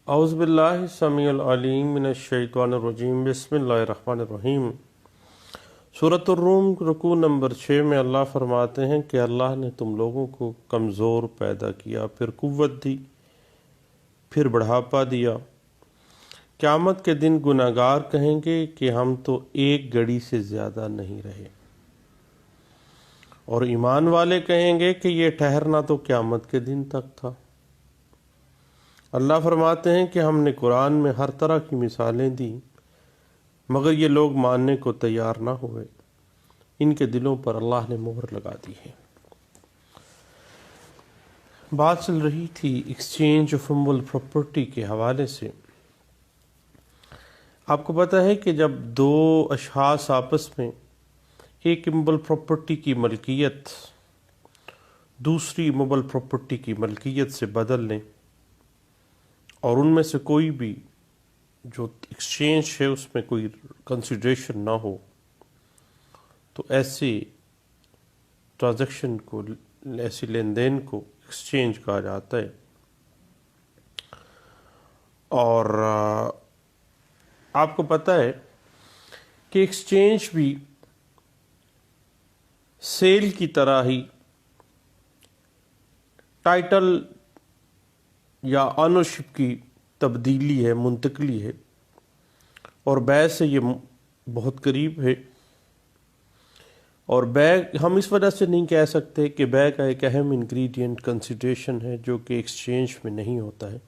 اعوذ باللہ السمیع العلیم من الشیطان الرجیم بسم اللہ الرحمن الرحیم۔ سورۃ الروم رکوع نمبر 6 میں اللہ فرماتے ہیں کہ اللہ نے تم لوگوں کو کمزور پیدا کیا، پھر قوت دی، پھر بڑھاپا دیا۔ قیامت کے دن گناہگار کہیں گے کہ ہم تو ایک گھڑی سے زیادہ نہیں رہے، اور ایمان والے کہیں گے کہ یہ ٹھہرنا تو قیامت کے دن تک تھا۔ اللہ فرماتے ہیں کہ ہم نے قرآن میں ہر طرح کی مثالیں دی، مگر یہ لوگ ماننے کو تیار نہ ہوئے۔ ان کے دلوں پر اللہ نے مہر لگا دی ہے۔ بات چل رہی تھی ایکسچینج آف موول پراپرٹی کے حوالے سے۔ آپ کو پتہ ہے کہ جب دو اشخاص آپس میں ایک موول پراپرٹی کی ملکیت دوسری موول پراپرٹی کی ملکیت سے بدل لیں، اور ان میں سے کوئی بھی جو ایکسچینج ہے اس میں کوئی کنسیڈریشن نہ ہو، تو ایسی ٹرانزیکشن کو، ایسی لین دین کو ایکسچینج کہا جاتا ہے۔ اور آپ کو پتہ ہے کہ ایکسچینج بھی سیل کی طرح ہی ٹائٹل یا آنرشپ کی تبدیلی ہے، منتقلی ہے، اور بیع سے یہ بہت قریب ہے۔ اور بیع ہم اس وجہ سے نہیں کہہ سکتے کہ بیع کا ایک اہم انگریڈینٹ کنسیڈریشن ہے، جو کہ ایکسچینج میں نہیں ہوتا ہے،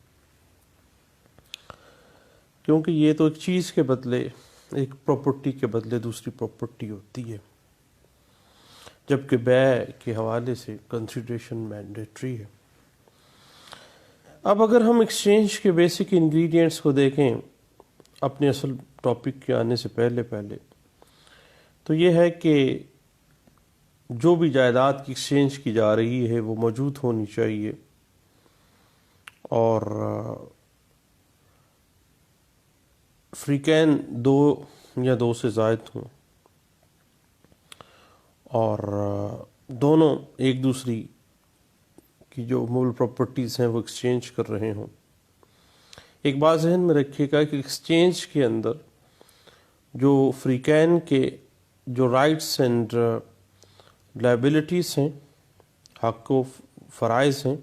کیونکہ یہ تو ایک چیز کے بدلے، ایک پراپرٹی کے بدلے دوسری پراپرٹی ہوتی ہے، جبکہ بیع کے حوالے سے کنسیڈریشن مینڈیٹری ہے۔ اب اگر ہم ایکسچینج کے بیسک انگریڈینٹس کو دیکھیں اپنے اصل ٹاپک کے آنے سے پہلے تو یہ ہے کہ جو بھی جائیداد کی ایکسچینج کی جا رہی ہے وہ موجود ہونی چاہیے، اور فریقین دو یا دو سے زائد ہوں، اور دونوں ایک دوسری کی جو موول پراپرٹیز ہیں وہ ایکسچینج کر رہے ہوں۔ ایک بات ذہن میں رکھیے گا کہ ایکسچینج کے اندر جو فریقین کے جو رائٹس اینڈ لائبلٹیز ہیں، حق و فرائض ہیں،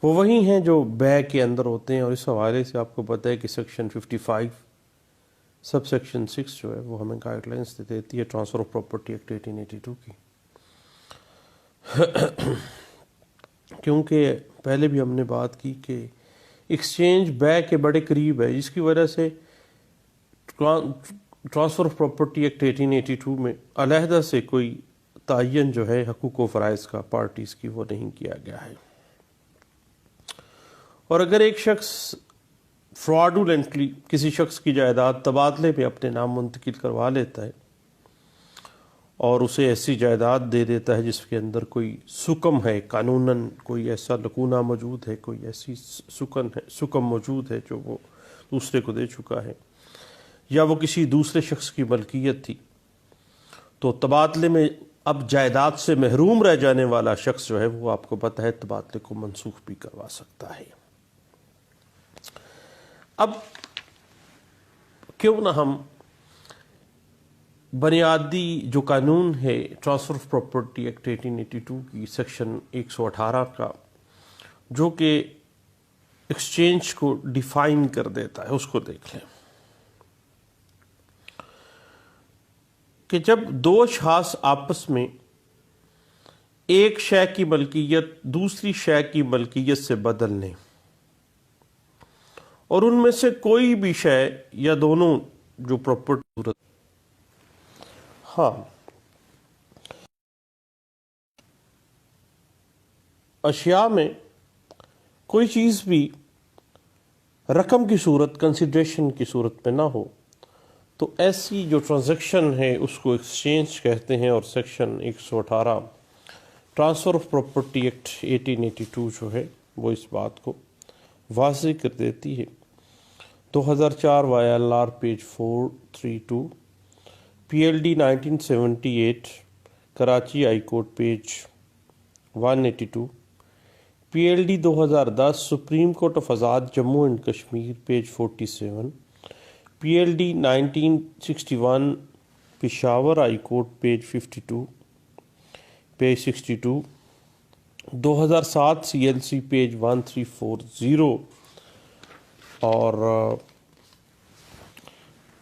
وہ وہی ہیں جو بیع کے اندر ہوتے ہیں۔ اور اس حوالے سے آپ کو پتہ ہے کہ سیکشن 55 سب سیکشن 6 جو ہے وہ ہمیں گائیڈ لائنس دیتی ہے ٹرانسفر آف پراپرٹی ایکٹ 1882 کی۔ کیونکہ پہلے بھی ہم نے بات کی کہ ایکسچینج بیع کے بڑے قریب ہے، جس کی وجہ سے ٹرانسفر آف پراپرٹی ایکٹ 1882 میں علیحدہ سے کوئی تعین جو ہے حقوق و فرائض کا پارٹیز کی وہ نہیں کیا گیا ہے۔ اور اگر ایک شخص فراڈولنٹلی کسی شخص کی جائیداد تبادلے میں اپنے نام منتقل کروا لیتا ہے، اور اسے ایسی جائیداد دے دیتا ہے جس کے اندر کوئی سکم ہے، قانوناً کوئی ایسا لکونہ موجود ہے، کوئی ایسی سکم موجود ہے جو وہ دوسرے کو دے چکا ہے، یا وہ کسی دوسرے شخص کی ملکیت تھی، تو تبادلے میں اب جائیداد سے محروم رہ جانے والا شخص جو ہے وہ آپ کو پتہ ہے تبادلے کو منسوخ بھی کروا سکتا ہے۔ اب کیوں نہ ہم بنیادی جو قانون ہے ٹرانسفر آف پراپرٹی ایکٹ 1882 کی سیکشن 118 کا، جو کہ ایکسچینج کو ڈیفائن کر دیتا ہے، اس کو دیکھ لیں کہ جب دو اشخاص آپس میں ایک شے کی ملکیت دوسری شے کی ملکیت سے بدل لیں، اور ان میں سے کوئی بھی شے یا دونوں جو پراپرٹی، ہاں اشیاء میں کوئی چیز بھی رقم کی صورت، کنسیڈریشن کی صورت میں نہ ہو، تو ایسی جو ٹرانزیکشن ہے اس کو ایکسچینج کہتے ہیں۔ اور section 118 transfer of property act 1882 جو ہے وہ اس بات کو واضح کر دیتی ہے۔ 2004 YLR page 432، PLD 1978 Karachi high court page 182، PLD 2010 supreme court of Azad Jammu and Kashmir page 47، PLD 1961 Peshawar high court page 62، 2007 CLC page 1340، اور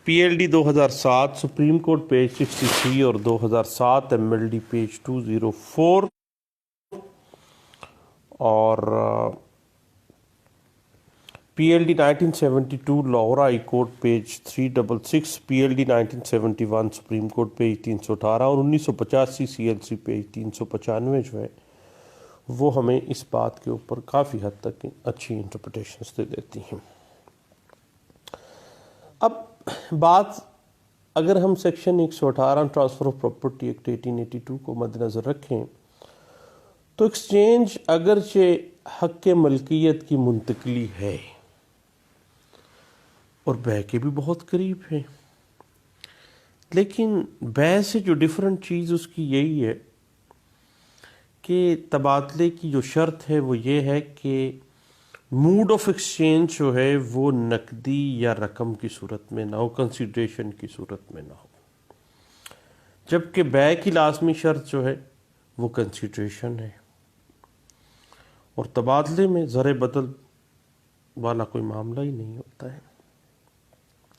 PLD 2007 سپریم کورٹ پیج 63 اور 2007 MLD پیج 204، اور PLD 1972 Lahore high court page 366، PLD 1971 supreme court page 318 اور 1985 CLC page 395 جو ہے وہ ہمیں اس بات کے اوپر کافی حد تک اچھی انٹرپریٹیشنز دے دیتی ہیں۔ اب بات اگر ہم section 118 transfer of property act 1882 کو مد نظر رکھیں تو ایکسچینج اگرچہ حق ملکیت کی منتقلی ہے اور بیع کے بھی بہت قریب ہے، لیکن بیع سے جو ڈیفرنٹ چیز اس کی یہی ہے کہ تبادلے کی جو شرط ہے وہ یہ ہے کہ موڈ آف ایکسچینج جو ہے وہ نقدی یا رقم کی صورت میں نہ ہو، کنسیڈریشن کی صورت میں نہ ہو، جبکہ بیع کی لازمی شرط جو ہے وہ کنسیڈریشن ہے، اور تبادلے میں زر بدل والا کوئی معاملہ ہی نہیں ہوتا ہے،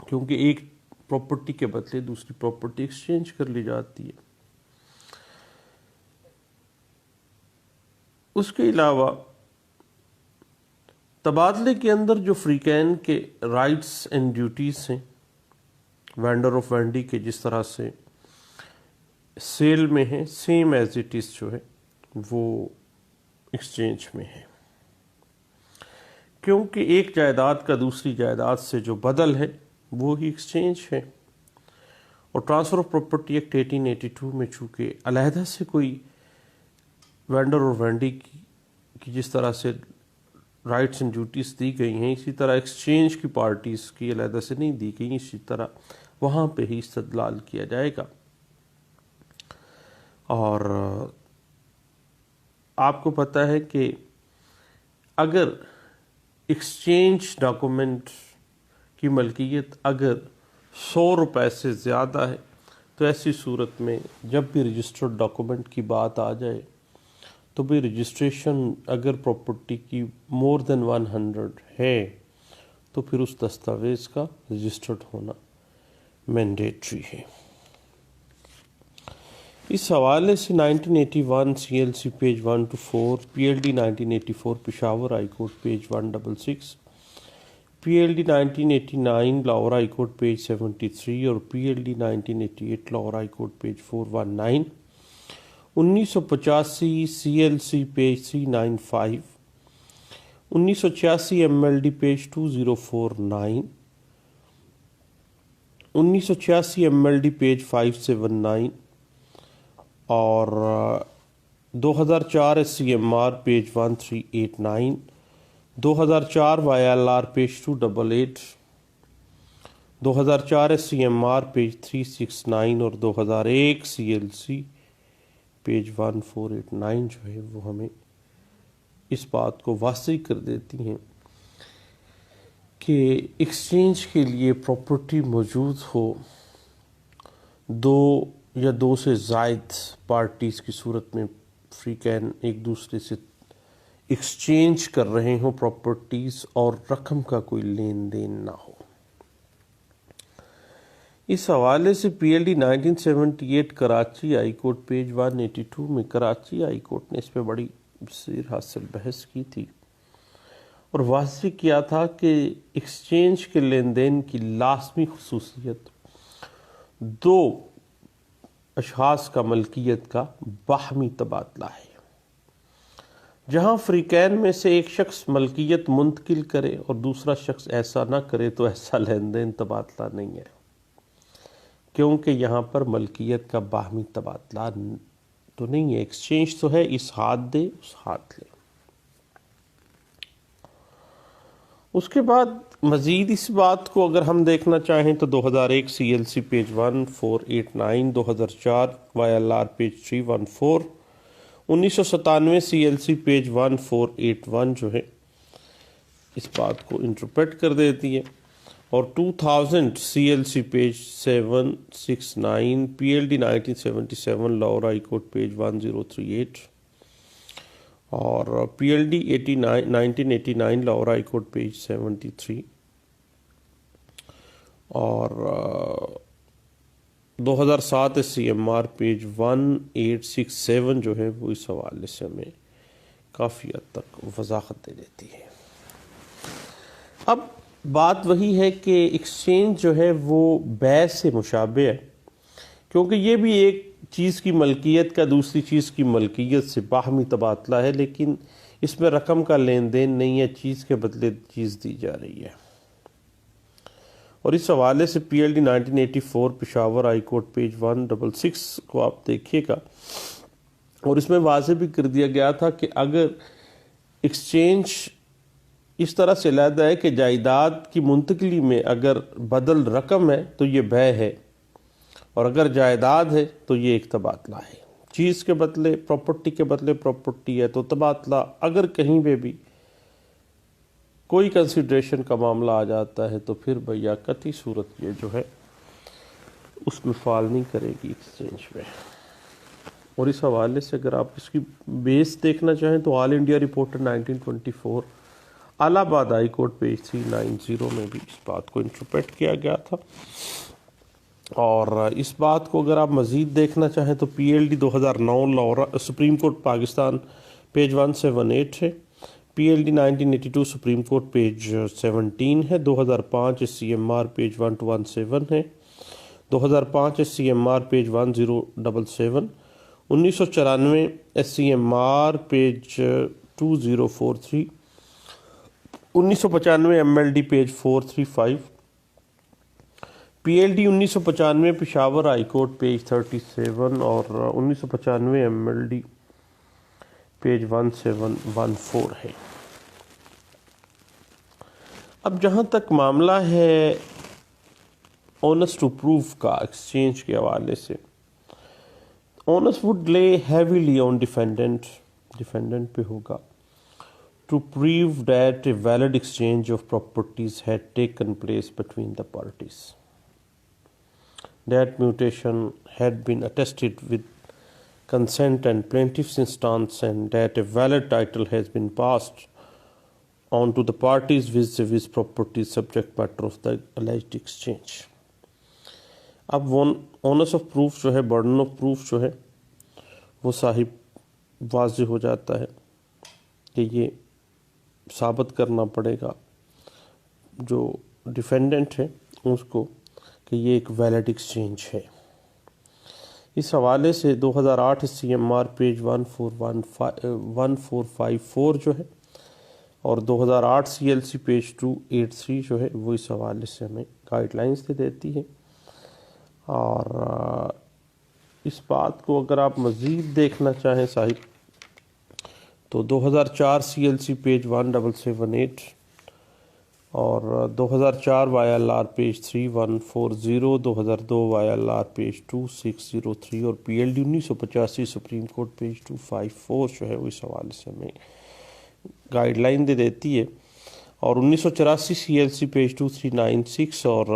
کیونکہ ایک پراپرٹی کے بدلے دوسری پراپرٹی ایکسچینج کر لی جاتی ہے۔ اس کے علاوہ تبادلے کے اندر جو فریقین کے رائٹس اینڈ ڈیوٹیز ہیں، وینڈر آف وینڈی کے جس طرح سے سیل میں ہیں، سیم ایز اٹ از جو ہے وہ ایکسچینج میں ہے، کیونکہ ایک جائیداد کا دوسری جائیداد سے جو بدل ہے وہی ایکسچینج ہے، اور ٹرانسفر آف پراپرٹی ایکٹ 1882 میں چونکہ علیحدہ سے کوئی وینڈر اور وینڈی کی جس طرح سے رائٹس اینڈ ڈیوٹیز دی گئی ہیں، اسی طرح ایکسچینج کی پارٹیز کی علیحدہ سے نہیں دی گئی، اسی طرح وہاں پہ ہی استدلال کیا جائے گا۔ اور آپ کو پتہ ہے کہ اگر ایکسچینج ڈاکومنٹ کی ملکیت اگر 100 روپے سے زیادہ ہے تو ایسی صورت میں جب بھی رجسٹرڈ ڈاکومنٹ کی بات آ جائے تو بھی رجسٹریشن اگر پراپرٹی کی مور دین 100 ہے تو پھر اس دستاویز کا رجسٹرڈ ہونا مینڈیٹری ہے۔ اس حوالے سے 1981 CLC page 124، PLD 1984 Peshawar high court page 166، PLD 1989 Lahore high court page 73 اور PLD 1988 Lahore high court page 419، 1985 CLC page 395، 1986 MLD page 2049، 1986 MLD page 579 اور 2004 SCMR page 1389، 2004 YLR page 288، 2004 SCMR page 369 اور 2001 CLC پیج 1489 جو ہے وہ ہمیں اس بات کو واضح کر دیتی ہیں کہ ایکسچینج کے لیے پراپرٹی موجود ہو، دو یا دو سے زائد پارٹیز کی صورت میں فریقین ایک دوسرے سے ایکسچینج کر رہے ہوں پراپرٹیز اور رقم کا کوئی لین دین نہ ہو۔ اس حوالے سے PLD 1978 Karachi high court page 182 میں کراچی ہائی کورٹ نے اس پہ بڑی بصیر حاصل بحث کی تھی اور واضح کیا تھا کہ ایکسچینج کے لین دین کی لازمی خصوصیت دو اشخاص کا ملکیت کا باہمی تبادلہ ہے۔ جہاں فریقین میں سے ایک شخص ملکیت منتقل کرے اور دوسرا شخص ایسا نہ کرے تو ایسا لین دین تبادلہ نہیں ہے، کیونکہ یہاں پر ملکیت کا باہمی تبادلہ تو نہیں ہے، ایکسچینج تو ہے، اس ہاتھ دے اس ہاتھ لے۔ اس کے بعد مزید اس بات کو اگر ہم دیکھنا چاہیں تو 2001 CLC page 1489، 2004 YLR page 314، 1997 CLC page 1481 جو ہے اس بات کو انٹرپریٹ کر دیتی ہے، اور 2000 CLC page 769 PLD 1977 Lahore high court page 1038 اور PLD 1989 Lahore high court page 73 اور 2007 SCMR پیج 1867 جو ہے وہ اس حوالے سے ہمیں کافی حد تک وضاحت دے دیتی ہے۔ اب بات وہی ہے کہ ایکسچینج جو ہے وہ بیع سے مشابہ ہے، کیونکہ یہ بھی ایک چیز کی ملکیت کا دوسری چیز کی ملکیت سے باہمی تبادلہ ہے، لیکن اس میں رقم کا لین دین نہیں ہے، چیز کے بدلے چیز دی جا رہی ہے۔ اور اس حوالے سے PLD 1984 Peshawar high court page 166 کو آپ دیکھیے گا، اور اس میں واضح بھی کر دیا گیا تھا کہ اگر ایکسچینج اس طرح سے علیحدہ ہے کہ جائیداد کی منتقلی میں اگر بدل رقم ہے تو یہ بیع ہے، اور اگر جائیداد ہے تو یہ ایک تبادلہ ہے۔ چیز کے بدلے پراپرٹی کے بدلے پراپرٹی ہے تو تبادلہ، اگر کہیں پہ بھی کوئی کنسیڈریشن کا معاملہ آ جاتا ہے تو پھر بھیا قطعی صورت یہ جو ہے اس میں فال نہیں کرے گی ایکسچینج میں۔ اور اس حوالے سے اگر آپ اس کی بیس دیکھنا چاہیں تو آل انڈیا رپورٹر 1924 الہ آباد ہائی کورٹ پیج 390 میں بھی اس بات کو انٹرپریٹ کیا گیا تھا۔ اور اس بات کو اگر آپ مزید دیکھنا چاہیں تو PLD 2009 Lahore supreme court Pakistan page 178 ہے، PLD 1982 سپریم کورٹ پیج 17 ہے، 2005 SCMR پیج 1217 ہے، 2005 SCMR page 1077، 1994 SCMR page 2043، 1995 MLD page 435، PLD 1995 Peshawar high court page 37 اور 1995 MLD پیج 1714 ہے۔ اب جہاں تک معاملہ ہے اونس ٹو پروف کا ایکسچینج کے حوالے سے، اونس وڈ لے ہیویلی آن ڈیفینڈنٹ پہ ہوگا to prove that a valid exchange of properties had taken place between the parties, that mutation had been attested with consent and plaintiff's instance, and that a valid title has been passed on to the parties vis-a-vis properties subject matter of the alleged exchange۔ اب onus of proof جو ہے، burden of proof جو ہے وہ صاحب واضح ہو جاتا ہے کہ یہ ثابت کرنا پڑے گا جو ڈیفینڈنٹ ہے اس کو کہ یہ ایک ویلڈ ایکسچینج ہے۔ اس حوالے سے 2008 SCMR پیج 1454 جو ہے اور 2008 CLC پیج 283 جو ہے وہ اس حوالے سے ہمیں گائیڈ لائنز دے دیتی ہے۔ اور اس بات کو اگر آپ مزید دیکھنا چاہیں صاحب تو 2004 CLC پیج 1778 اور 2004 YLR پیج 3140، 2002 YLR پیج 2603 اور PLD 1985 سپریم کورٹ پیج 254 جو ہے وہ اس حوالے سے ہمیں گائیڈ لائن دے دیتی ہے۔ اور 1984 CLC پیج 2396 اور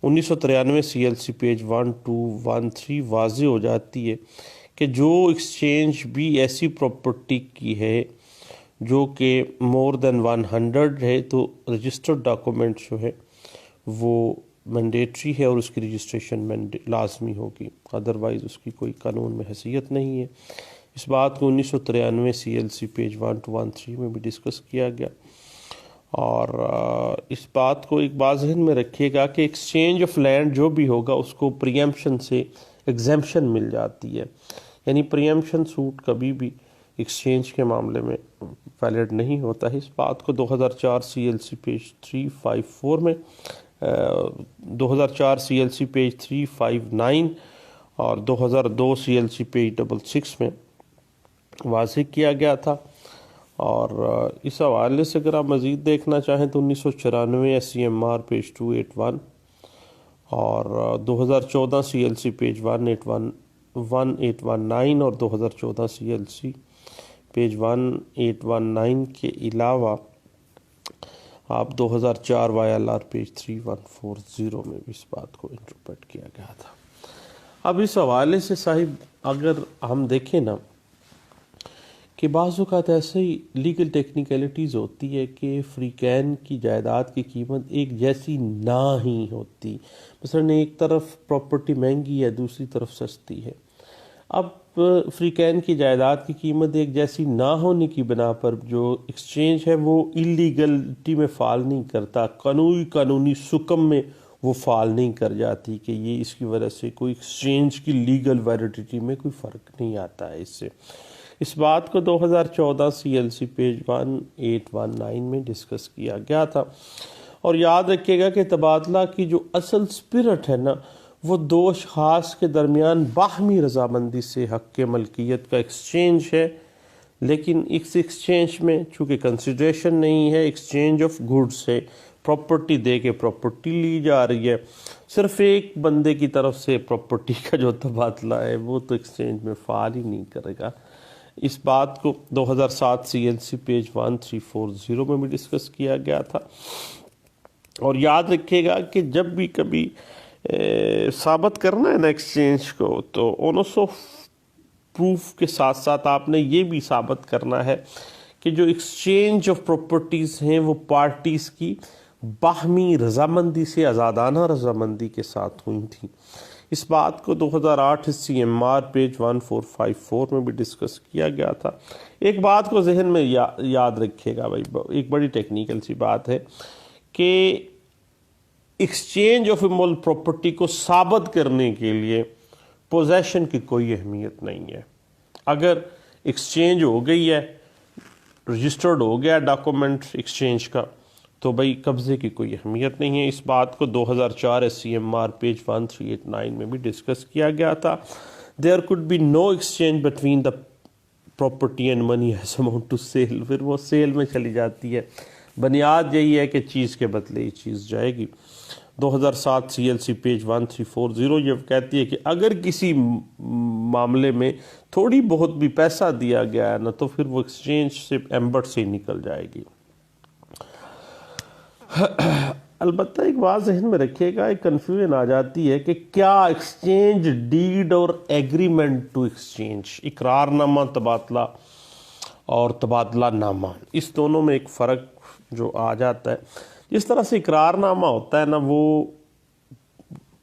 1993 CLC پیج 1213 واضح ہو جاتی ہے کہ جو ایکسچینج بھی ایسی پراپرٹی کی ہے جو کہ مور دین 100 ہے تو رجسٹرڈ ڈاکومنٹ جو ہے وہ مینڈیٹری ہے اور اس کی رجسٹریشن لازمی ہوگی، ادروائز اس کی کوئی قانون میں حیثیت نہیں ہے۔ اس بات کو 1993 CLC پیج 1213 میں بھی ڈسکس کیا گیا۔ اور اس بات کو ایک بات ذہن میں رکھیے گا کہ ایکسچینج آف لینڈ جو بھی ہوگا اس کو پریمپشن سے ایگزیمپشن مل جاتی ہے، یعنی پریمپشن سوٹ کبھی بھی ایکسچینج کے معاملے میں ویلڈ نہیں ہوتا ہے۔ اس بات کو 2004 CLC پیج 354 میں 2004 CLC پیج 359 اور 2002 CLC پیج 66 میں واضح کیا گیا تھا۔ اور اس حوالے سے اگر آپ مزید دیکھنا چاہیں تو 1994 SCMR پیج 281 اور 2014 CLC پیج 181 1819 اور 2014 CLC پیج 1819 کے علاوہ آپ 2004 YLR پیج 3140 میں بھی اس بات کو انٹرپریٹ کیا گیا تھا۔ اب اس حوالے سے صاحب اگر ہم دیکھیں نا کہ بعض اوقات ایسے ہی لیگل ٹیکنیکلٹیز ہوتی ہے کہ فریقین کی جائیداد کی قیمت ایک جیسی نہ ہی ہوتی، مثلا ایک طرف پراپرٹی مہنگی ہے دوسری طرف سستی ہے، اب فریقین کی جائیداد کی قیمت ایک جیسی نہ ہونے کی بنا پر جو ایکسچینج ہے وہ اللیگلٹی میں فال نہیں کرتا، قانونی سکم میں وہ فال نہیں کر جاتی کہ یہ اس کی وجہ سے کوئی ایکسچینج کی لیگل ویلیڈیٹی میں کوئی فرق نہیں آتا ہے۔ اس بات کو 2014 CLC پیج 1819 میں ڈسکس کیا گیا تھا، اور یاد رکھیے گا کہ تبادلہ کی جو اصل سپرٹ ہے نا وہ دو اشخاص کے درمیان باہمی رضامندی سے حق کے ملکیت کا ایکسچینج ہے، لیکن اس ایکسچینج میں چونکہ کنسیڈریشن نہیں ہے، ایکسچینج آف گڈس ہے، پراپرٹی دے کے پراپرٹی لی جا رہی ہے، صرف ایک بندے کی طرف سے پراپرٹی کا جو تبادلہ ہے وہ تو ایکسچینج میں فعال ہی نہیں کرے گا۔ اس بات کو 2007 CLC پیج 1340 میں بھی ڈسکس کیا گیا تھا، اور یاد رکھیے گا کہ جب بھی کبھی ثابت کرنا ہے نا ایکسچینج کو تو اونس آف پروف کے ساتھ ساتھ آپ نے یہ بھی ثابت کرنا ہے کہ جو ایکسچینج آف پراپرٹیز ہیں وہ پارٹیز کی باہمی رضامندی سے آزادانہ رضامندی کے ساتھ ہوئی تھیں۔ اس بات کو 2008 CMR پیج 1454 میں بھی ڈسکس کیا گیا تھا۔ ایک بات کو ذہن میں یاد رکھیے گا بھائی، ایک بڑی ٹیکنیکل سی بات ہے کہ ایکسچینج آف امول پراپرٹی کو ثابت کرنے کے لیے پوزیشن کی کوئی اہمیت نہیں ہے۔ اگر ایکسچینج ہو گئی ہے، رجسٹرڈ ہو گیا ڈاکومنٹ ایکسچینج کا، تو بھائی قبضے کی کوئی اہمیت نہیں ہے۔ اس بات کو 2004 CMR پیج 1389 میں بھی ڈسکس کیا گیا تھا۔ There could be no exchange between the property and money as amount to sale، پھر وہ سیل میں چلی جاتی ہے، بنیاد یہی ہے کہ چیز کے بدلے یہ چیز جائے گی۔ 2007 CLC پیج 1340 یہ کہتی ہے کہ اگر کسی معاملے میں تھوڑی بہت بھی پیسہ دیا گیا ہے نا تو پھر وہ ایکسچینج سے ایمبٹ سے نکل جائے گی۔ البتہ ایک بات ذہن میں رکھیے گا، ایک کنفیوژن آ جاتی ہے کہ کیا ایکسچینج ڈیڈ اور ایگریمنٹ ٹو ایکسچینج، اقرار نامہ تبادلہ اور تبادلہ نامہ، اس دونوں میں ایک فرق جو آ جاتا ہے۔ جس طرح سے اقرار نامہ ہوتا ہے نا وہ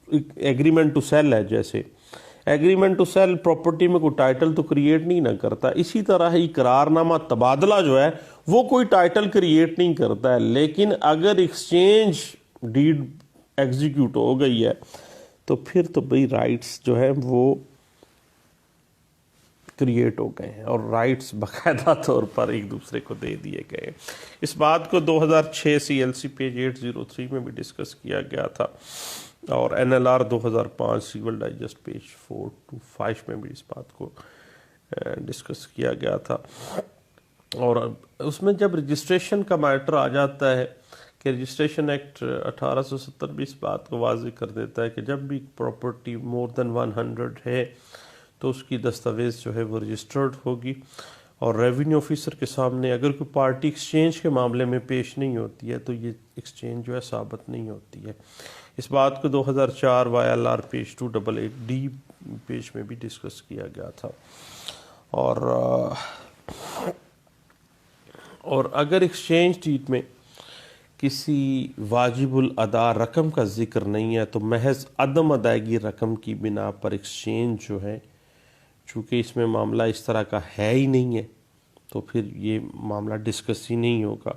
ایگریمنٹ ٹو سیل ہے، جیسے ایگریمنٹ ٹو سیل پراپرٹی میں کوئی ٹائٹل تو کریٹ نہیں نہ کرتا، اسی طرح ہی اقرار نامہ تبادلہ جو ہے وہ کوئی ٹائٹل کریٹ نہیں کرتا ہے، لیکن اگر ایکسچینج ڈیڈ ایگزیکیوٹ ہو گئی ہے تو پھر تو بھئی رائٹس جو ہے وہ کریٹ ہو گئے ہیں اور رائٹس باقاعدہ طور پر ایک دوسرے کو دے دیے گئے۔ اس بات کو 2006 CLC پیج 803 میں بھی ڈسکس کیا گیا تھا، اور NLR 2005 سیول ڈائجسٹ پیج 425 میں بھی اس بات کو ڈسکس کیا گیا تھا۔ اور اس میں جب رجسٹریشن کا میٹر آ جاتا ہے کہ رجسٹریشن ایکٹ 1870 بھی اس بات کو واضح کر دیتا ہے کہ جب بھی پراپرٹی مور دین 100 ہے تو اس کی دستاویز جو ہے وہ رجسٹرڈ ہوگی، اور ریونیو آفیسر کے سامنے اگر کوئی پارٹی ایکسچینج کے معاملے میں پیش نہیں ہوتی ہے تو یہ ایکسچینج جو ہے ثابت نہیں ہوتی ہے۔ اس بات کو 2004 YLR پیج 288D پیج میں بھی ڈسکس کیا گیا تھا۔ اور اگر ایکسچینج ڈیڈ میں کسی واجب الادا رقم کا ذکر نہیں ہے تو محض عدم ادائیگی رقم کی بنا پر ایکسچینج جو ہے، چونکہ اس میں معاملہ اس طرح کا ہے ہی نہیں ہے تو پھر یہ معاملہ ڈسکس ہی نہیں ہوگا۔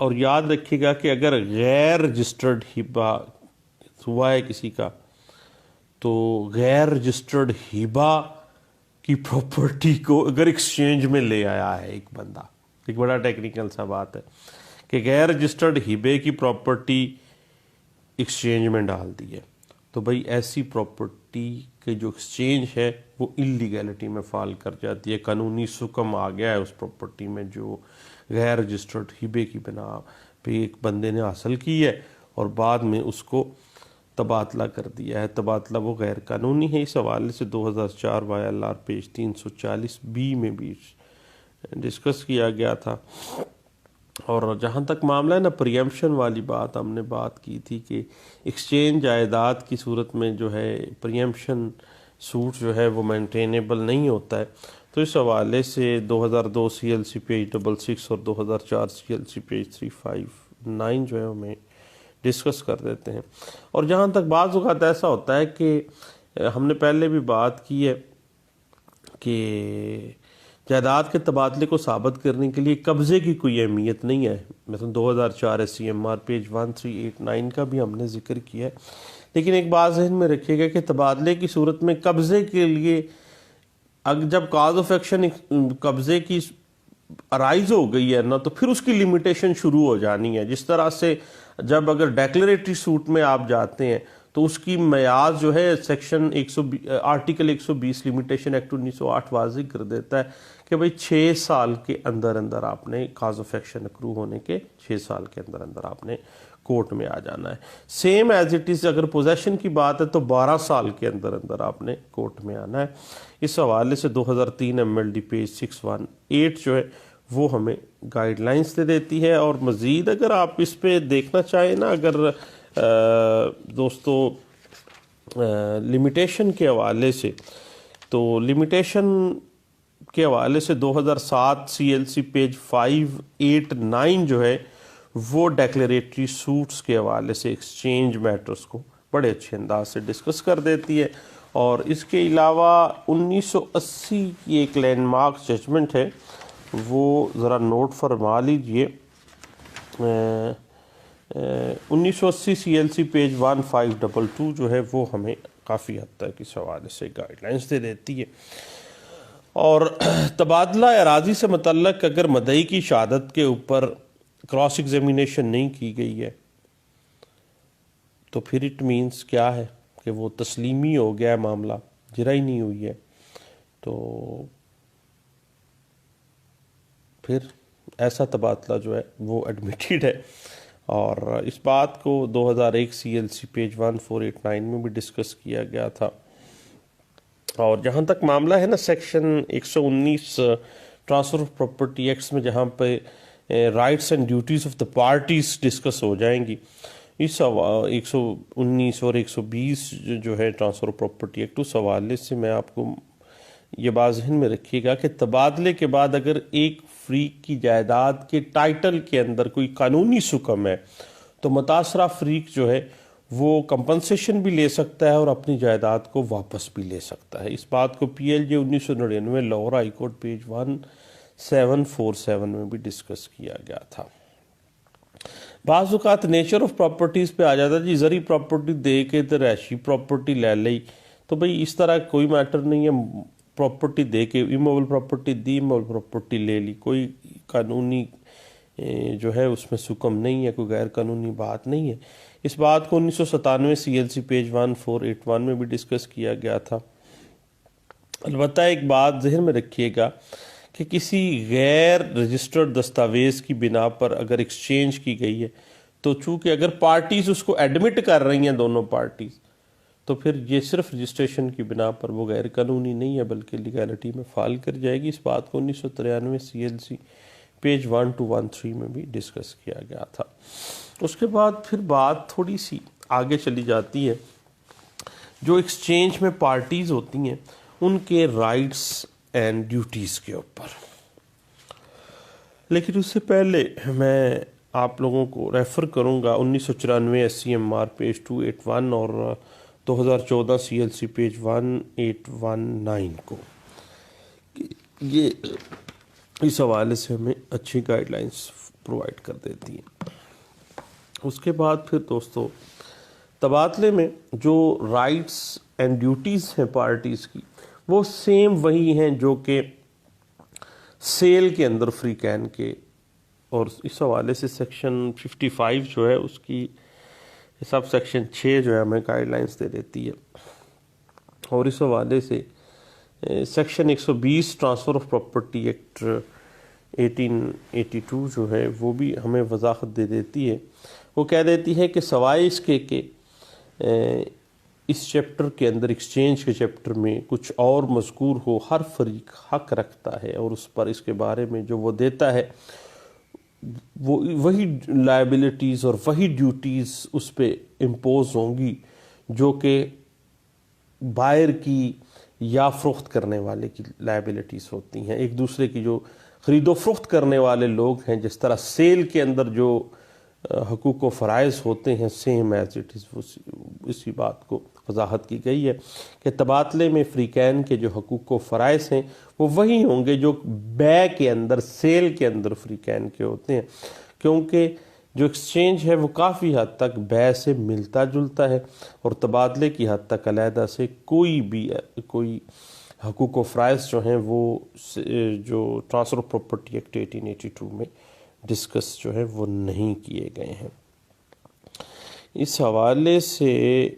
اور یاد رکھیے گا کہ اگر غیر رجسٹرڈ ہبہ ہوا ہے کسی کا تو غیر رجسٹرڈ ہبہ کی پراپرٹی کو اگر ایکسچینج میں لے آیا ہے ایک بندہ، ایک بڑا ٹیکنیکل سا بات ہے کہ غیر رجسٹرڈ ہبے کی پراپرٹی ایکسچینج میں ڈال دی ہے تو بھئی ایسی پراپرٹی کے جو ایکسچینج ہے وہ اللیگیلٹی میں فال کر جاتی ہے، قانونی سکم آ گیا ہے اس پراپرٹی میں جو غیر رجسٹرڈ ہبے کی بنا پہ ایک بندے نے حاصل کی ہے اور بعد میں اس کو تبادلہ کر دیا ہے. تبادلہ وہ غیر قانونی ہے. اس حوالے سے 2004 YLR پیج 340B میں بھی ڈسکس کیا گیا تھا. اور جہاں تک معاملہ ہے نا پریمپشن والی بات، ہم نے بات کی تھی کہ ایکسچینج جائیداد کی صورت میں جو ہے پریمپشن سوٹ جو ہے وہ مینٹینیبل نہیں ہوتا ہے. تو اس حوالے سے 2002 CLC پیج 66 اور 2004 CLC پیج 359 جو ہے ہمیں ڈسکس کر دیتے ہیں. اور جہاں تک بعض اوقات ایسا ہوتا ہے کہ ہم نے پہلے بھی بات کی ہے کہ جائیداد کے تبادلے کو ثابت کرنے کے لیے قبضے کی کوئی اہمیت نہیں ہے. مثلا 2004 SCMR پیج 1389 کا بھی ہم نے ذکر کیا ہے. لیکن ایک بات ذہن میں رکھیے گا کہ تبادلے کی صورت میں قبضے کے لیے جب کاز آف ایکشن قبضے کی ارائز ہو گئی ہے نا تو پھر اس کی لمیٹیشن شروع ہو جانی ہے. جس طرح سے جب اگر ڈیکلیریٹری سوٹ میں آپ جاتے ہیں تو اس کی میعاد جو ہے سیکشن آرٹیکل 120 لمیٹیشن ایکٹ 1908 واضح کر دیتا ہے کہ بھئی 6 سال کے اندر اندر آپ نے کاز آف ایکشن اکرو ہونے کے 6 سال کے اندر اندر آپ نے کورٹ میں آ جانا ہے. سیم ایز اٹ از اگر پوزیشن کی بات ہے تو 12 سال کے اندر اندر آپ نے کورٹ میں آنا ہے. اس حوالے سے 2003 MLD پیج 618 جو ہے وہ ہمیں گائیڈ لائنز دے دیتی ہے. اور مزید اگر آپ اس پہ دیکھنا چاہیں نا، اگر دوستو لمیٹیشن کے حوالے سے، تو لمیٹیشن کے حوالے سے 2007 CLC پیج 589 جو ہے وہ ڈیکلیریٹری سوٹس کے حوالے سے ایکسچینج میٹرز کو بڑے اچھے انداز سے ڈسکس کر دیتی ہے. اور اس کے علاوہ 1980 کی ایک لینڈ مارک ججمنٹ ہے، وہ ذرا نوٹ فرما لیجئے. 1980 CLC پیج 1522 جو ہے وہ ہمیں کافی حد تک اس حوالے سے گائیڈ لائنز دے دیتی ہے. اور تبادلہ اراضی سے متعلق اگر مدعی کی شہادت کے اوپر کراس ایگزامینیشن نہیں کی گئی ہے تو پھر اٹ مینس کیا ہے کہ وہ تسلیمی ہو گیا ہے، معاملہ جرح ہی نہیں ہوئی ہے، تو پھر ایسا تبادلہ جو ہے وہ ایڈمیٹڈ ہے. اور اس بات کو 2001 CLC پیج 1489 میں بھی ڈسکس کیا گیا تھا. اور جہاں تک معاملہ ہے نا section 119 transfer of property acts میں جہاں پہ rights and duties of the parties discuss ہو جائیں گی، اس 119 اور 120 جو ہے ٹرانسفر آف پراپرٹی ایکٹ، اس حوالے سے میں آپ کو یہ بات ذہن میں رکھیے گا کہ تبادلے کے بعد اگر ایک فریق کی جائیداد کے ٹائٹل کے اندر کوئی قانونی حکم ہے تو متاثرہ فریق جو ہے وہ کمپنسیشن بھی لے سکتا ہے اور اپنی جائیداد کو واپس بھی لے سکتا ہے. اس بات کو PLJ 1999 Lahore high court page 1747 میں بھی ڈسکس کیا گیا تھا. بعض اوقات نیچر آف پراپرٹیز پہ آ جاتا ہے، جی زرعی پراپرٹی دے کے تو رہائشی پراپرٹی لے لئی، تو بھئی اس طرح کوئی میٹر نہیں ہے. پراپرٹی دے کے ایموبل پراپرٹی دی، ایموبل پراپرٹی لے لی، کوئی قانونی جو ہے اس میں حکم نہیں ہے، کوئی غیر قانونی بات نہیں ہے. اس بات کو 1997 CLC پیج 1481 میں بھی ڈسکس کیا گیا تھا. البتہ ایک بات ذہن میں رکھیے گا کہ کسی غیر رجسٹرڈ دستاویز کی بنا پر اگر ایکسچینج کی گئی ہے تو چونکہ اگر پارٹیز اس کو ایڈمٹ کر رہی ہیں دونوں پارٹیز، تو پھر یہ صرف رجسٹریشن کی بنا پر وہ غیر قانونی نہیں ہے بلکہ لیگیلٹی میں فال کر جائے گی. اس بات کو 1993 CLC پیج 1213 میں بھی ڈسکس کیا گیا تھا. اس کے بعد پھر بات تھوڑی سی آگے چلی جاتی ہے، جو ایکسچینج میں پارٹیز ہوتی ہیں ان کے رائٹس اینڈ ڈیوٹیز کے اوپر. لیکن اس سے پہلے میں آپ لوگوں کو ریفر کروں گا 1994 SCMR پیج 281 اور 2014 CLC پیج 1819 کو. یہ اس حوالے سے ہمیں اچھی گائیڈ لائنز پرووائڈ کر دیتی ہیں. اس کے بعد پھر دوستو تبادلے میں جو رائٹس اینڈ ڈیوٹیز ہیں پارٹیز کی وہ سیم وہی ہیں جو کہ سیل کے اندر فریقین کے. اور اس حوالے سے سیکشن 55 جو ہے اس کی سب سیکشن 6 جو ہے ہمیں گائیڈ لائنز دے دیتی ہے. اور اس حوالے سے section 120 transfer of property act 1882 جو ہے وہ بھی ہمیں وضاحت دے دیتی ہے. وہ کہہ دیتی ہے کہ سوائے اس کے کہ اس چیپٹر کے اندر، ایکسچینج کے چیپٹر میں کچھ اور مذکور ہو، ہر فریق حق رکھتا ہے اور اس پر، اس کے بارے میں جو وہ دیتا ہے، وہی لائبلٹیز اور وہی ڈیوٹیز اس پہ امپوز ہوں گی جو کہ بائر کی یا فروخت کرنے والے کی لائبلٹیز ہوتی ہیں. ایک دوسرے کی جو خرید و فروخت کرنے والے لوگ ہیں، جس طرح سیل کے اندر جو حقوق و فرائض ہوتے ہیں، سیم ایز اٹ از، اسی بات کو وضاحت کی گئی ہے کہ تبادلے میں فریقین کے جو حقوق و فرائض ہیں وہ وہی ہوں گے جو بے کے اندر، سیل کے اندر فریقین کے ہوتے ہیں، کیونکہ جو ایکسچینج ہے وہ کافی حد تک بے سے ملتا جلتا ہے اور تبادلے کی حد تک علیحدہ سے کوئی حقوق و فرائض جو ہیں وہ جو ٹرانسفر آف پراپرٹی ایکٹ 1882 میں ڈسکس جو ہے وہ نہیں کیے گئے ہیں. اس حوالے سے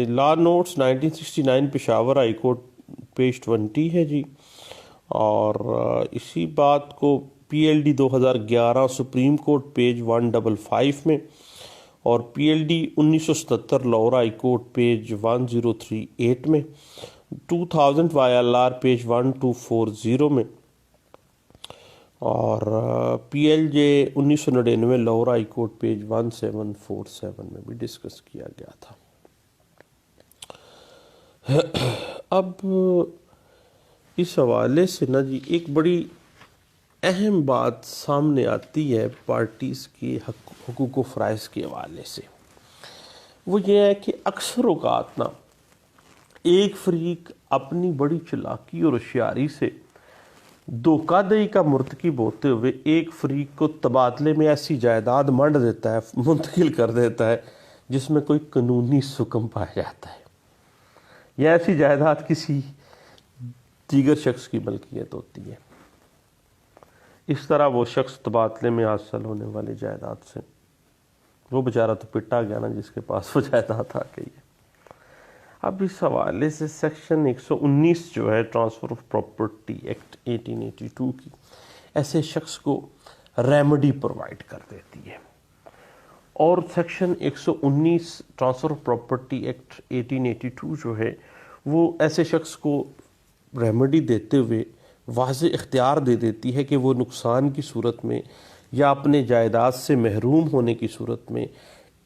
law notes 1969 Peshawar high court page 20 ہے جی، اور اسی بات کو P L D 2011 supreme court page 155 میں، اور P L D 1977 Lahore high court page 1038 میں، 2000 وائی ایل آر پیج 1240 میں، اور P L J 1999 Lahore high court page 1747 میں بھی ڈسکس کیا گیا تھا. اب اس حوالے سے نا جی ایک بڑی اہم بات سامنے آتی ہے پارٹیز کے حقوق و فرائض کے حوالے سے. وہ یہ ہے کہ اکثر اوقات نا ایک فریق اپنی بڑی چلاکی اور ہوشیاری سے دھوکہ دہی کا مرتکب ہوتے ہوئے ایک فریق کو تبادلے میں ایسی جائیداد منڈ دیتا ہے، منتقل کر دیتا ہے جس میں کوئی قانونی سکم پایا جاتا ہے، یا ایسی جائیداد کسی دیگر شخص کی ملکیت ہوتی ہے. اس طرح وہ شخص تبادلے میں حاصل ہونے والی جائیداد سے، وہ بیچارہ تو پٹا گیا نا جس کے پاس وہ جائیداد آ گئی ہے. اب اس حوالے سے سیکشن 119 جو ہے ٹرانسفر آف پراپرٹی ایکٹ 1882 کی ایسے شخص کو ریمیڈی پرووائڈ کر دیتی ہے، اور section 119 transfer of property act 1882 جو ہے وہ ایسے شخص کو ریمیڈی دیتے ہوئے واضح اختیار دے دیتی ہے کہ وہ نقصان کی صورت میں یا اپنے جائیداد سے محروم ہونے کی صورت میں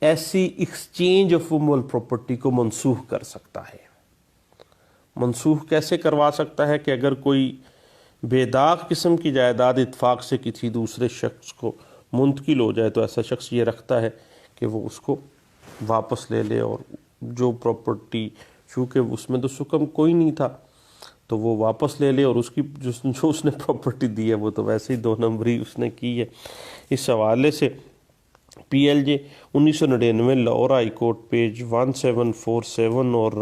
ایسی ایکسچینج آف موول پراپرٹی کو منسوخ کر سکتا ہے. منسوخ کیسے کروا سکتا ہے کہ اگر کوئی بے داغ قسم کی جائیداد اتفاق سے کسی دوسرے شخص کو منتقل ہو جائے تو ایسا شخص یہ رکھتا ہے کہ وہ اس کو واپس لے لے، اور جو پراپرٹی چونکہ اس میں تو سکم کوئی نہیں تھا تو وہ واپس لے لے، اور اس کی جو اس نے پراپرٹی دی ہے وہ تو ویسے ہی 2 نمبری اس نے کی ہے. اس حوالے سے P L J 1999 Lahore high court page 1747 اور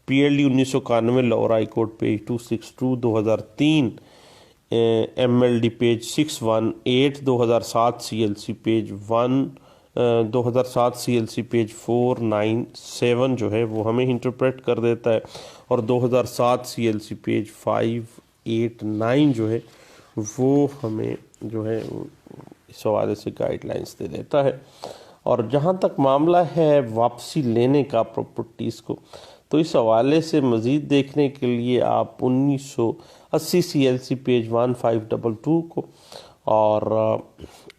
P L D 1991 Lahore high court page 262 2003 M L D page 618 2007 C L C page 2007 C L C page 497 جو ہے وہ ہمیں انٹرپریٹ کر دیتا ہے، اور 2007 سی ایل سی پیج 589 جو ہے وہ ہمیں جو ہے اس حوالے سے گائیڈ لائنس دے دیتا ہے. اور جہاں تک معاملہ ہے واپسی لینے کا پراپرٹیز کو، تو اس حوالے سے مزید دیکھنے کے لیے آپ 1980 سی ایل سی پیج 1522 کو اور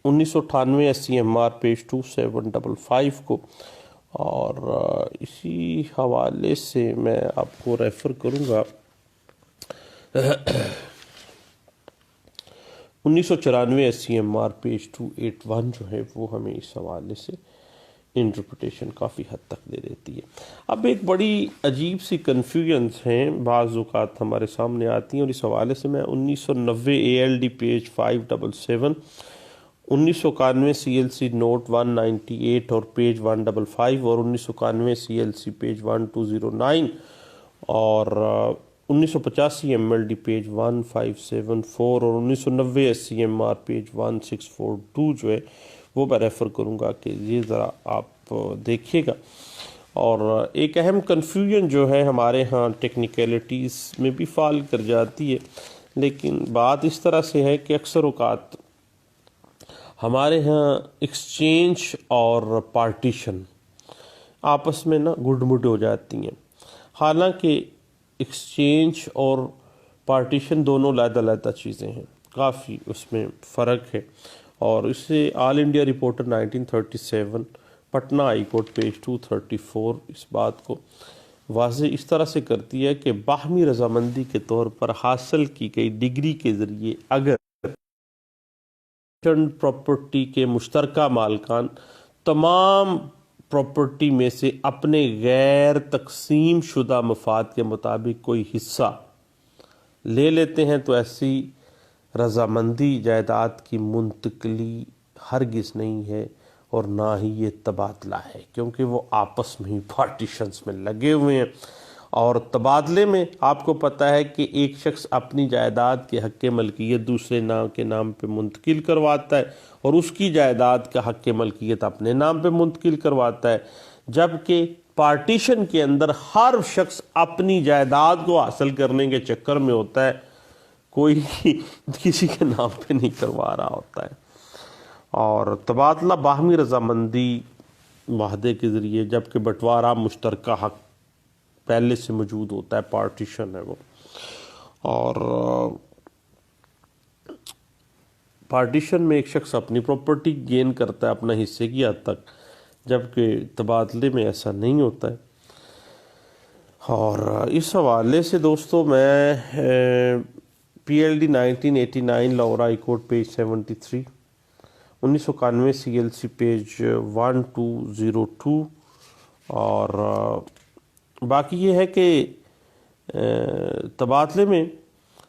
1998 S C M R page 2755 کو، اور اسی حوالے سے میں آپ کو ریفر کروں گا 1994 S C M R page 281 جو ہے وہ ہمیں اس حوالے سے انٹرپریٹیشن کافی حد تک دے دیتی ہے. اب ایک بڑی عجیب سی کنفیوژنز ہیں بعض اوقات ہمارے سامنے آتی ہیں، اور اس حوالے سے میں 1990 A L D page 577، 1991 C L C note 198 اور پیج 155 اور 1991 سی ایل سی پیج 1209 اور 1985 ایم ایل ڈی پیج 1574 اور 1990 S C M R page 1642 جو ہے وہ میں ریفر کروں گا کہ یہ ذرا آپ دیکھیے گا. اور ایک اہم کنفیوژن جو ہے ہمارے ہاں ٹیکنیکلٹیز میں بھی فال کر جاتی ہے، لیکن بات اس طرح سے ہے کہ اکثر اوقات ہمارے ہاں ایکسچینج اور پارٹیشن آپس میں نا گڈ مڈ ہو جاتی ہیں. حالانکہ ایکسچینج اور پارٹیشن دونوں علیحدہ علیحدہ چیزیں ہیں، کافی اس میں فرق ہے. اور اس سے all India reporter 1937 Patna high court page 234 اس بات کو واضح اس طرح سے کرتی ہے کہ باہمی رضامندی کے طور پر حاصل کی گئی ڈگری کے ذریعے اگر پراپرٹی کے مشترکہ مالکان تمام پراپرٹی میں سے اپنے غیر تقسیم شدہ مفاد کے مطابق کوئی حصہ لے لیتے ہیں تو ایسی رضامندی جائیداد کی منتقلی ہرگز نہیں ہے اور نہ ہی یہ تبادلہ ہے، کیونکہ وہ آپس میں ہی پارٹیشنز میں لگے ہوئے ہیں. اور تبادلے میں آپ کو پتہ ہے کہ ایک شخص اپنی جائیداد کے حق ملکیت دوسرے نام کے نام پہ منتقل کرواتا ہے اور اس کی جائیداد کا حق ملکیت اپنے نام پہ منتقل کرواتا ہے، جبکہ پارٹیشن کے اندر ہر شخص اپنی جائیداد کو حاصل کرنے کے چکر میں ہوتا ہے، کوئی کسی کے نام پہ نہیں کروا رہا ہوتا ہے. اور تبادلہ باہمی رضامندی معاہدے کے ذریعے، جبکہ بٹوارہ مشترکہ حق پہلے سے موجود ہوتا ہے، پارٹیشن ہے وہ. اور پارٹیشن میں ایک شخص اپنی پراپرٹی گین کرتا ہے اپنا حصے کی حد تک، جبکہ تبادلے میں ایسا نہیں ہوتا ہے. اور اس حوالے سے دوستو میں P L D 1989 Lahore high court page 73، 1991 C L C page 1202، اور باقی یہ ہے کہ تبادلے میں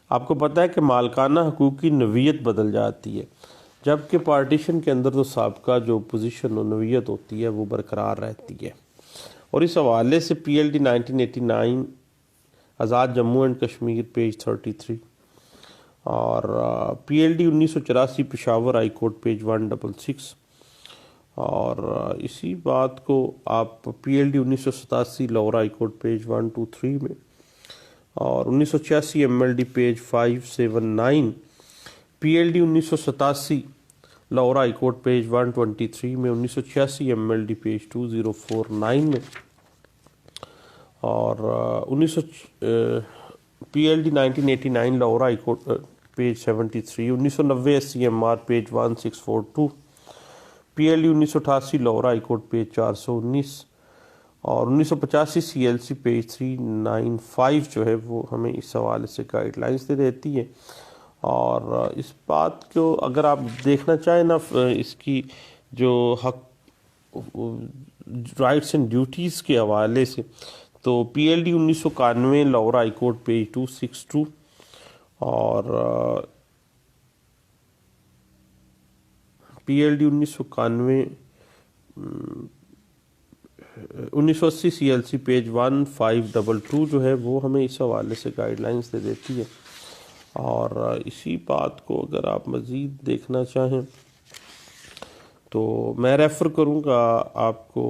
آپ کو پتہ ہے کہ مالکانہ حقوق کی نوعیت بدل جاتی ہے، جبکہ پارٹیشن کے اندر تو سابقہ جو پوزیشن و نوعیت ہوتی ہے وہ برقرار رہتی ہے. اور اس حوالے سے P L D 1989 Azad Jammu and Kashmir page 33، اور P L D 1984 Peshawar high court page 166، اور اسی بات کو آپ P L D 1987 Lahore high court page 123 میں، اور 1986 M L D page 579، P L D 1987 Lahore high court page 123 میں، 1986 ایم ایل ڈی پیج 2049 میں، اور P L D 1989 Lahore high court page 73، 1990 S C M R page 1642، P L D 1988 Lahore high court page 419، اور 1985 سی L C page 395 جو ہے وہ ہمیں اس حوالے سے گائیڈ لائنز دے دیتی ہے. اور اس بات کو اگر آپ دیکھنا چاہیں نا، اس کی جو حق رائٹس اینڈ ڈیوٹیز کے حوالے سے، تو P L D 1991 Lahore high court page 262، اور P L D 1991 1980 C L C page 1522 جو ہے وہ ہمیں اس حوالے سے گائیڈ لائنز دے دیتی ہے. اور اسی بات کو اگر آپ مزید دیکھنا چاہیں تو میں ریفر کروں گا آپ کو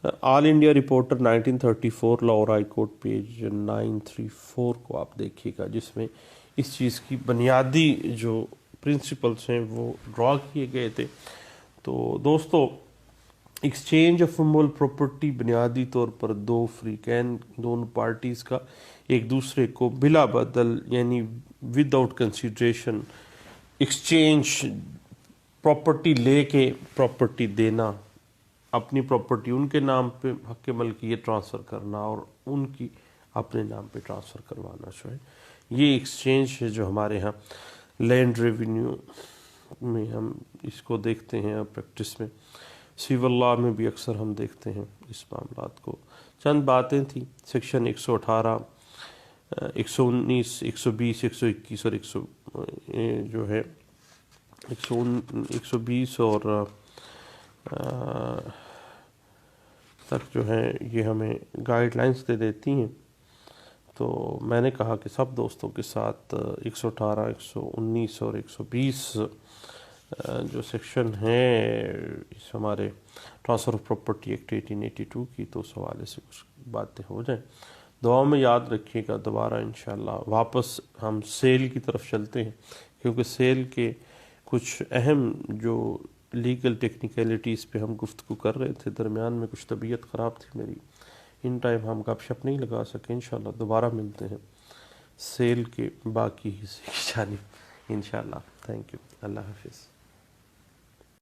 all India reporter 1934 Lahore high court page 934 کو آپ دیکھیے گا، جس میں اس چیز کی بنیادی جو پرنسپلس ہیں وہ ڈرا کیے گئے تھے. تو دوستو، ایکسچینج آف مول پراپرٹی بنیادی طور پر دو فریقین، دونوں پارٹیز کا ایک دوسرے کو بلا بدل یعنی with out consideration exchange property لے کے پراپرٹی دینا، اپنی پراپرٹی ان کے نام پہ حق ملکیت ٹرانسفر کرنا اور ان کی اپنے نام پہ ٹرانسفر کروانا جو ہے، یہ ایکسچینج ہے جو ہمارے ہاں لینڈ ریونیو میں ہم اس کو دیکھتے ہیں، پریکٹس میں سول لاء میں بھی اکثر ہم دیکھتے ہیں اس معاملات کو. چند باتیں تھیں، سیکشن 118، 119، 120، 121 اور جو ہے 120 اور تک جو ہے یہ ہمیں گائیڈ لائنز دے دیتی ہیں. تو میں نے کہا کہ سب دوستوں کے ساتھ 118، 119 اور 120 جو سیکشن ہیں اس ہمارے ٹرانسفر آف پراپرٹی ایکٹ 1882 کی، تو اس حوالے سے کچھ باتیں ہو جائیں. دعاؤں میں یاد رکھیے گا. دوبارہ انشاءاللہ واپس ہم سیل کی طرف چلتے ہیں، کیونکہ سیل کے کچھ اہم جو لیگل ٹیکنیکلٹیز پہ ہم گفتگو کر رہے تھے، درمیان میں کچھ طبیعت خراب تھی میری، ان ٹائم ہم گپ شپ نہیں لگا سکے. انشاءاللہ دوبارہ ملتے ہیں سیل کے باقی حصے کی جانب انشاءاللہ. Thank you. اللہ حافظ.